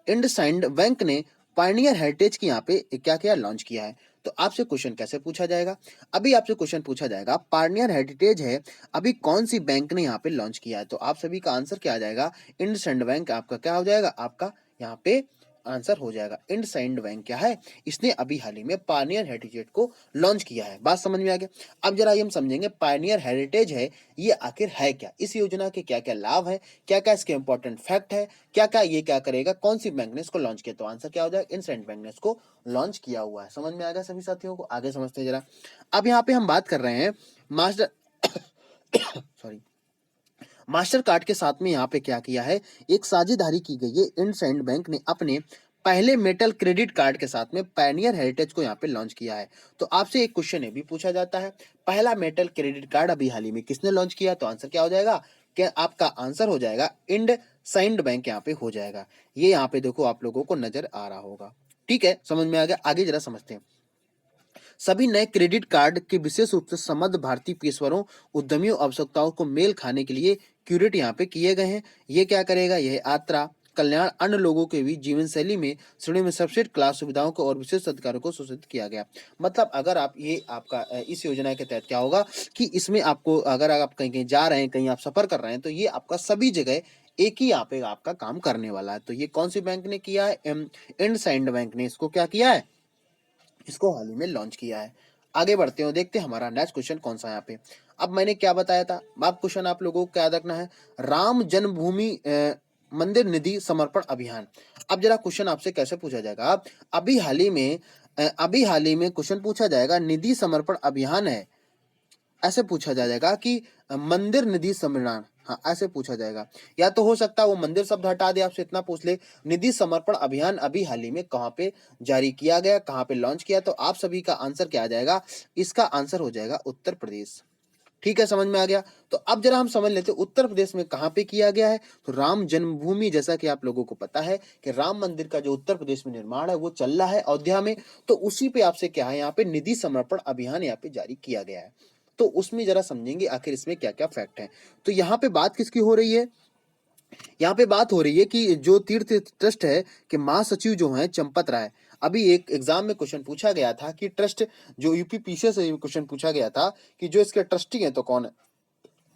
इंडसइंड बैंक ने पायनियर हेरिटेज की यहाँ पे क्या क्या लॉन्च किया है। तो आपसे क्वेश्चन कैसे पूछा जाएगा? अभी आपसे क्वेश्चन पूछा जाएगा पायनियर हेरिटेज है अभी कौन सी बैंक ने यहाँ पे लॉन्च किया है। तो आप सभी का आंसर क्या आ जाएगा? इंडसइंड बैंक आपका क्या हो जाएगा? आपका यहाँ पे आंसर हो जाएगा इंडसइंड बैंक क्या है? इसने अभी हाल ही में पायनियर हेरिटेज को लॉन्च किया है। बात समझ में आ गया। अब जरा ये हम समझेंगे पायनियर हेरिटेज है ये आखिर है क्या, इस योजना के क्या क्या लाभ है, क्या क्या इसके इंपॉर्टेंट फैक्ट है, क्या क्या ये क्या करेगा, कौन सी बैंक ने इसको लॉन्च किया। तो आंसर क्या हो जाएगा? इंडसइंड बैंक ने इसको लॉन्च किया हुआ है। समझ में आ गया सभी साथियों को? आगे समझते हैं जरा। अब यहाँ पे हम बात कर रहे हैं मास्टर सॉरी मास्टर कार्ड के साथ में यहाँ पे क्या किया है, एक साझेदारी की गई है। इंडसइंड बैंक ने अपने पहले मेटल क्रेडिट कार्ड के साथ में पायनियर हेरिटेज को यहाँ पे लॉन्च किया है। तो आपसे एक क्वेश्चन ये भी पूछा जाता है, पहला मेटल क्रेडिट कार्ड अभी हाल ही में किसने लॉन्च किया? तो आंसर क्या हो जाएगा? क्या आपका आंसर हो जाएगा इंडसइंड बैंक यहाँ पे हो जाएगा। ये यहाँ पे देखो आप लोगों को नजर आ रहा होगा। ठीक है, समझ में आ गया। आगे जरा समझते हैं। सभी नए क्रेडिट कार्ड के विशेष रूप से समृद्ध भारतीय पेशेवरों उद्यमियों आवश्यकताओं को मेल खाने के लिए क्यूरेट यहाँ पे किए गए हैं। ये क्या करेगा? यह यात्रा, कल्याण अन्य लोगों के बीच जीवन शैली में श्रेणी में सबसे क्लास सुविधाओं को और विशेष अधिकारों को सूचित किया गया। मतलब अगर आप ये आपका इस योजना के तहत क्या होगा कि इसमें आपको अगर आप कहीं कहीं जा रहे हैं, कहीं आप सफर कर रहे हैं, तो ये आपका सभी जगह एक ही यहाँ पे आपका काम करने वाला है। तो ये कौन सी बैंक ने किया है? इंडसइंड बैंक ने इसको क्या किया है? इसको हाल ही में लॉन्च किया है। आगे बढ़ते हैं, देखते हैं हमारा नेक्स्ट क्वेश्चन कौन सा है यहाँ पे। अब मैंने क्या बताया था, अब क्वेश्चन आप लोगों को क्या याद रखना है, राम जन्मभूमि मंदिर निधि समर्पण अभियान। अब जरा क्वेश्चन आपसे कैसे पूछा जाएगा, अभी हाल ही में क्वेश्चन पूछा जाएगा, निधि समर्पण अभियान है, ऐसे पूछा जाएगा कि मंदिर निधि समर्पण, हाँ ऐसे पूछा जाएगा। या तो हो सकता है वो मंदिर शब्द हटा दे, आपसे इतना पूछ ले, निधि समर्पण अभियान अभी हाल ही में कहाँ पे जारी किया गया, कहाँ पे लॉन्च किया, तो आप सभी का आंसर क्या आ जाएगा, इसका आंसर हो जाएगा उत्तर प्रदेश। ठीक है, समझ में आ गया। तो अब जरा हम समझ लेते हैं उत्तर प्रदेश में कहाँ पे किया गया है। तो राम जन्मभूमि, जैसा कि आप लोगों को पता है कि राम मंदिर का जो उत्तर प्रदेश में निर्माण है वो चल रहा है अयोध्या में, तो उसी पे आपसे क्या है, यहाँ पे निधि समर्पण अभियान यहाँ पे जारी किया गया है। तो उसमें जरा समझेंगे आखिर इसमें क्या क्या फैक्ट है। तो यहाँ पे बात किसकी हो रही है, यहाँ पे बात हो रही है कि जो तीर्थ ट्रस्ट है कि महासचिव जो है चंपत राय, अभी एक एग्जाम में क्वेश्चन पूछा गया था कि ट्रस्ट, जो यूपीपीसीएस से क्वेश्चन पूछा गया था कि जो इसके ट्रस्टी हैं तो कौन है,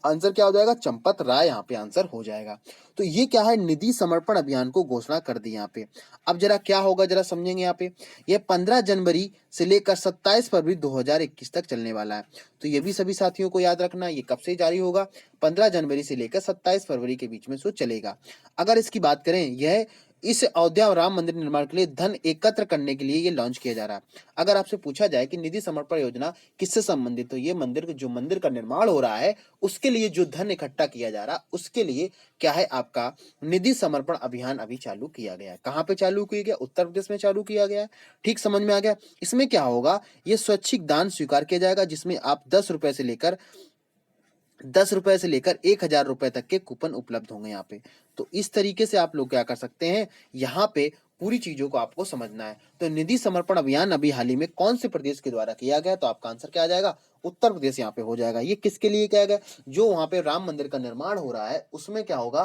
आंसर क्या हो जाएगा, चंपत राय यहाँ पे आंसर हो जाएगा। तो ये क्या है, निधि समर्पण अभियान को घोषणा कर दी यहाँ पे। अब जरा क्या होगा जरा समझेंगे यहाँ पे, ये 15 जनवरी से लेकर 27 फरवरी 2021 तक चलने वाला है। तो ये भी सभी साथियों को याद रखना, ये कब से जारी होगा, 15 जनवरी से लेकर 27 फरवरी के बीच में सो चलेगा। अगर इसकी बात करें, यह इस अयोध्या राम मंदिर निर्माण के लिए धन एकत्र करने के लिए ये लॉन्च किया जा रहा है। अगर आपसे पूछा जाए कि निधि समर्पण योजना किससे संबंधित, तो ये मंदिर का निर्माण हो रहा है उसके लिए जो धन इकट्ठा किया जा रहा है उसके लिए क्या है, आपका निधि समर्पण अभियान अभी चालू किया गया है। कहाँ पे चालू किया गया, उत्तर प्रदेश में चालू किया गया है। ठीक समझ में आ गया। इसमें क्या होगा, ये स्वैच्छिक दान स्वीकार किया जाएगा, जिसमें आप 10 रुपए से लेकर 1,000 रुपए तक के कूपन उपलब्ध होंगे यहाँ पे। तो इस तरीके से आप लोग क्या कर सकते हैं, यहाँ पे पूरी चीजों को आपको समझना है। तो निधि समर्पण अभियान अभी हाल ही में कौन से प्रदेश के द्वारा किया गया, तो आपका आंसर क्या आ जाएगा, उत्तर प्रदेश यहाँ पे हो जाएगा। ये किसके लिए किया गया, जो वहां पे राम मंदिर का निर्माण हो रहा है उसमें क्या होगा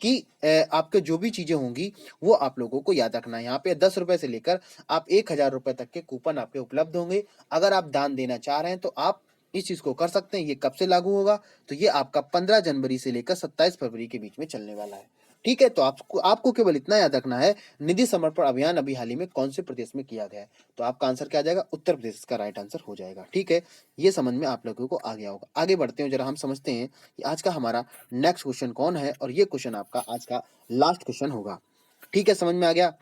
कि आपके जो भी चीजें होंगी वो आप लोगों को याद रखना है। यहाँ पे 10 रुपए से लेकर आप 1,000 रुपए तक के कूपन आपके उपलब्ध होंगे। अगर आप दान देना चाह रहे हैं तो आप इस चीज को कर सकते हैं। ये कब से लागू होगा, तो ये आपका 15 जनवरी से लेकर 27 फरवरी के बीच में चलने वाला है। ठीक है, तो आपको केवल इतना याद रखना है, निधि समर्पण अभियान अभी हाल ही में कौन से प्रदेश में किया गया है, तो आपका आंसर क्या आ जाएगा, उत्तर प्रदेश इसका राइट आंसर हो जाएगा। ठीक है, ये समझ में आप लोगों को आ गया होगा। आगे बढ़ते हैं, जरा हम समझते हैं कि आज का हमारा नेक्स्ट क्वेश्चन कौन है, और ये क्वेश्चन आपका आज का लास्ट क्वेश्चन होगा। ठीक है, समझ में आ गया।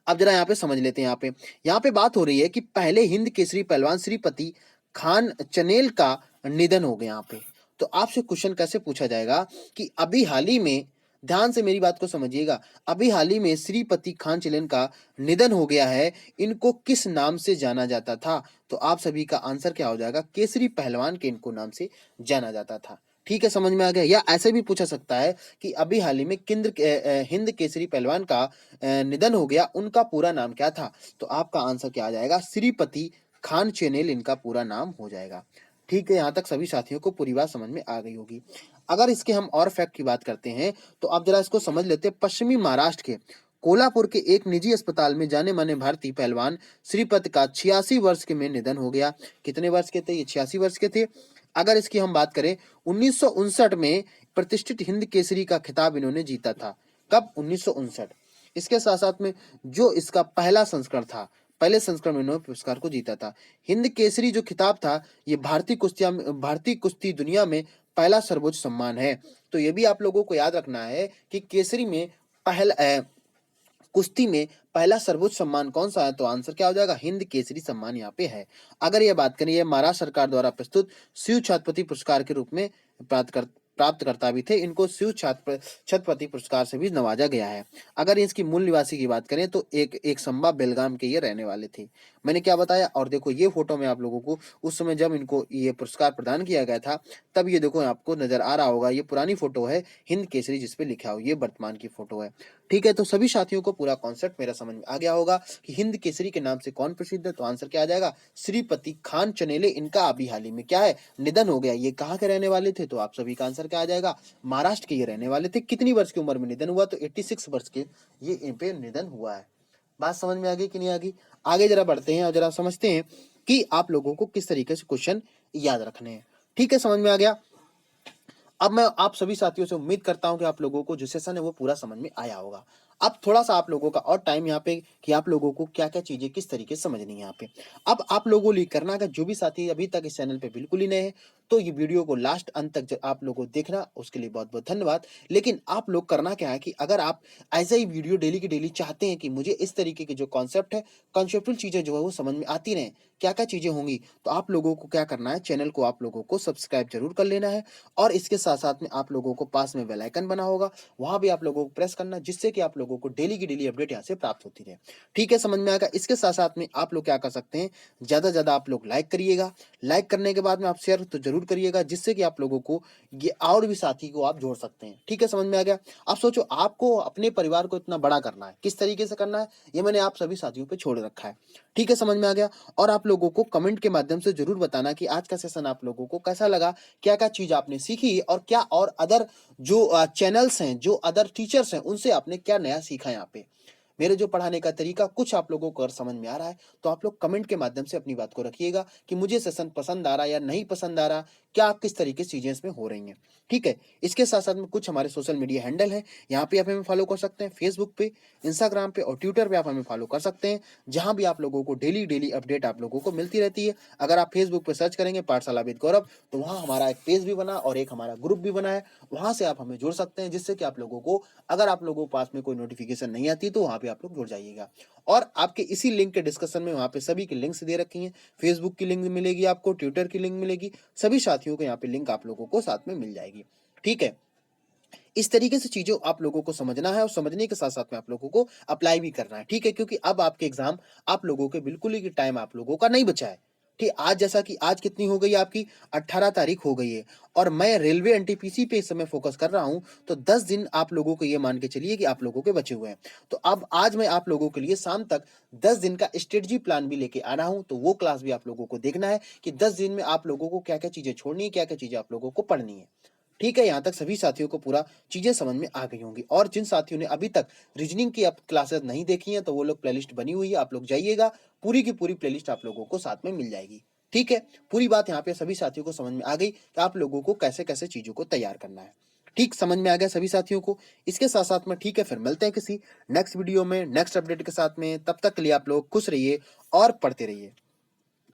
अब जरा यहाँ पे समझ लेते हैं। यहाँ पे बात हो रही है कि पहले हिंद केसरी पहलवान श्रीपति खान चनेल का निधन हो गया। यहाँ पे तो आपसे क्वेश्चन कैसे पूछा जाएगा कि अभी हाल ही में, ध्यान से मेरी बात को समझिएगा, अभी हाल ही में श्रीपति खान चनेल का निधन हो गया है, इनको किस नाम से जाना जाता था, तो आप सभी का आंसर क्या हो जाएगा, केसरी पहलवान के इनको नाम से जाना जाता था। ठीक है, समझ में आ गया। या ऐसे भी पूछा सकता है कि अभी हाल ही में हिंद केसरी पहलवान का निधन हो गया, उनका पूरा नाम क्या था, तो आपका आंसर क्या आ जाएगा, श्रीपति खान चेनेल इनका पूरा नाम हो जाएगा। ठीक है, यहाँ तक सभी साथियों को पूरी बात समझ में आ गई होगी। अगर इसके हम और फैक्ट की बात करते हैं तो आप जरा इसको समझ लेते हैं। पश्चिमी महाराष्ट्र के कोल्हापुर के एक निजी अस्पताल में जाने माने भारतीय पहलवान श्रीपति का 86 वर्ष के में निधन हो गया। कितने वर्ष के थे, ये 86 वर्ष के थे। अगर इसकी हम बात करें, 1959 में प्रतिष्ठित हिंद केसरी का खिताब इन्होंने जीता था। कब, 1959। इसके साथ साथ में जो इसका पहला संस्करण था, पहले संस्करण में इन्होंने पुरस्कार को जीता था। हिंद केसरी जो खिताब था, ये भारतीय कुश्ती दुनिया में पहला सर्वोच्च सम्मान है। तो ये भी आप लोगों को याद रखना है कि केसरी में पहला कुश्ती में पहला सर्वोच्च सम्मान कौन सा है, तो आंसर क्या हो जाएगा, हिंद केसरी सम्मान यहाँ पे है। अगर ये बात करें, ये महाराष्ट्र सरकार द्वारा प्रस्तुत शिव छत्रपति पुरस्कार के रूप में प्राप्तकर्ता भी थे। इनको शिव छत्रपति पुरस्कार से भी नवाजा गया है। अगर इसकी मूल निवासी की बात करें तो एक संबा बेलगाम के ये रहने वाले थे। मैंने क्या बताया, और देखो ये फोटो में आप लोगों को उस समय जब इनको ये पुरस्कार प्रदान किया गया था, तब ये देखो आपको नजर आ रहा होगा, ये पुरानी फोटो है हिंद केसरी जिसपे लिखा हो, ये वर्तमान की फोटो है। ठीक है, तो सभी साथियों को पूरा कॉन्सेप्ट मेरा समझ में आ गया होगा कि हिंद केसरी के नाम से कौन प्रसिद्ध है, तो आंसर क्या आ जाएगा, श्रीपति खान चनेले। इनका अभी हाल ही में क्या है, निधन हो गया। ये कहाँ के रहने वाले थे, तो आप सभी का आंसर आंसर क्या आ जाएगा, महाराष्ट्र के ये रहने वाले थे। कितनी वर्ष की उम्र में निधन हुआ, तो 86 वर्ष के ये इन पे निधन हुआ है। बात समझ में आ गई कि नहीं आ गई? आगे जरा बढ़ते हैं और जरा समझते हैं कि आप लोगों को किस तरीके से क्वेश्चन याद रखने हैं। ठीक है, समझ में आ गया। अब मैं आप सभी साथियों से उम्मीद करता हूं कि आप लोगों को जो सेशन है वो पूरा समझ में आया होगा। अब थोड़ा सा आप लोगों का और टाइम यहाँ पे कि आप लोगों को क्या क्या चीजें किस तरीके से समझनी है यहाँ पे। अब आप लोगों को लिए करना है, जो भी साथी अभी तक इस चैनल पे बिल्कुल ही नए हैं तो ये वीडियो को लास्ट अंत तक जो आप लोगों को देखना, उसके लिए बहुत बहुत धन्यवाद। लेकिन आप लोग करना क्या है कि अगर आप ऐसा ही वीडियो डेली की डेली चाहते हैं कि मुझे इस तरीके के जो कॉन्सेप्ट है, कॉन्सेप्टुअल चीजें जो है वो समझ में आती रहे, क्या क्या चीजें होंगी, तो आप लोगों को क्या करना है, चैनल को आप लोगों को सब्सक्राइब जरूर कर लेना है। और इसके साथ साथ में आप लोगों को पास में बेल आइकन बना होगा, वहां भी आप लोगों को प्रेस करना, जिससे कि आप लोगों को डेली की डेली अपडेट यहाँ से प्राप्त होती रहे। ठीक है, समझ में आएगा। इसके साथ साथ में आप लोग क्या कर सकते हैं, ज्यादा से ज्यादा आप लोग लाइक करिएगा। लाइक करने के बाद में आप शेयर तो जरूर करिएगा, जिससे कि आप लोगों को ये और भी साथी को आप जोड़ सकते हैं। ठीक है, समझ में आ गया। अब सोचो आपको अपने परिवार को इतना बड़ा करना है, किस तरीके से करना है ये मैंने आप सभी साथियों पे छोड़ रखा है। ठीक है, समझ में आ गया। और आप लोगों को कमेंट के माध्यम से जरूर बताना कि आज का सेशन आप लोगों को कैसा लगा, क्या क्या चीज आपने सीखी और क्या और अदर जो चैनल्स हैं, जो अदर टीचर्स हैं, उनसे आपने क्या नया सीखा यहाँ पे। मेरे जो पढ़ाने का तरीका कुछ आप लोगों को अगर समझ में आ रहा है तो आप लोग कमेंट के माध्यम से अपनी बात को रखिएगा कि मुझे सेशन पसंद आ रहा है या नहीं पसंद आ रहा, क्या किस तरीके से चीजें इसमें हो रही हैं। ठीक है, इसके साथ साथ में कुछ हमारे सोशल मीडिया हैंडल है, यहाँ पे आप हमें फॉलो कर सकते हैं, फेसबुक पे, इंस्टाग्राम पे और ट्विटर पे आप हमें फॉलो कर सकते हैं, जहां भी आप लोगों को डेली डेली अपडेट आप लोगों को मिलती रहती है। अगर आप फेसबुक पे सर्च करेंगे पाठशाला विद गौरव, तो वहाँ हमारा एक पेज भी बना और एक हमारा ग्रुप भी बना है, वहां से आप हमें जुड़ सकते हैं, जिससे कि आप लोगों को अगर आप लोगों के पास में कोई नोटिफिकेशन नहीं आती तो वहां पे आप लोग जुड़ जाइएगा। और आपके इसी लिंक के डिस्कशन में वहां पे सभी की लिंक्स दे रखी हैं, फेसबुक की लिंक मिलेगी आपको, ट्विटर की लिंक मिलेगी, सभी साथियों को यहाँ पे लिंक आप लोगों को साथ में मिल जाएगी। ठीक है, इस तरीके से चीजों आप लोगों को समझना है और समझने के साथ साथ में आप लोगों को अप्लाई भी करना है। ठीक है, क्योंकि अब आपके एग्जाम आप लोगों के बिल्कुल ही टाइम आप लोगों का नहीं बचा है। ठीक, आज जैसा कि आज कितनी हो गई आपकी 18 तारीख हो गई है और मैं रेलवे एनटीपीसी पे इस समय फोकस कर रहा हूं, तो 10 दिन आप लोगों को ये मान के चलिए कि आप लोगों के बचे हुए हैं। तो अब आज मैं आप लोगों के लिए शाम तक 10 दिन का स्ट्रेटजी प्लान भी लेके आ रहा हूं, तो वो क्लास भी आप लोगों को देखना है कि 10 दिन में आप लोगों को क्या क्या चीजें छोड़नी है, क्या क्या चीजें आप लोगों को पढ़नी है। ठीक है, यहाँ तक सभी साथियों को पूरा चीजें समझ में आ गई होंगी। और जिन साथियों ने अभी तक रीजनिंग की अब क्लासेस नहीं देखी हैं तो वो लोग प्लेलिस्ट बनी हुई है, आप लोग जाइएगा, पूरी की पूरी प्लेलिस्ट आप लोगों को साथ में मिल जाएगी। ठीक है, पूरी बात यहाँ पे सभी साथियों को समझ में आ गई कि आप लोगों को कैसे कैसे चीजों को तैयार करना है। ठीक, समझ में आ गया सभी साथियों को। इसके साथ साथ में ठीक है, फिर मिलते हैं किसी नेक्स्ट वीडियो में नेक्स्ट अपडेट के साथ में। तब तक के लिए आप लोग खुश रहिए और पढ़ते रहिए।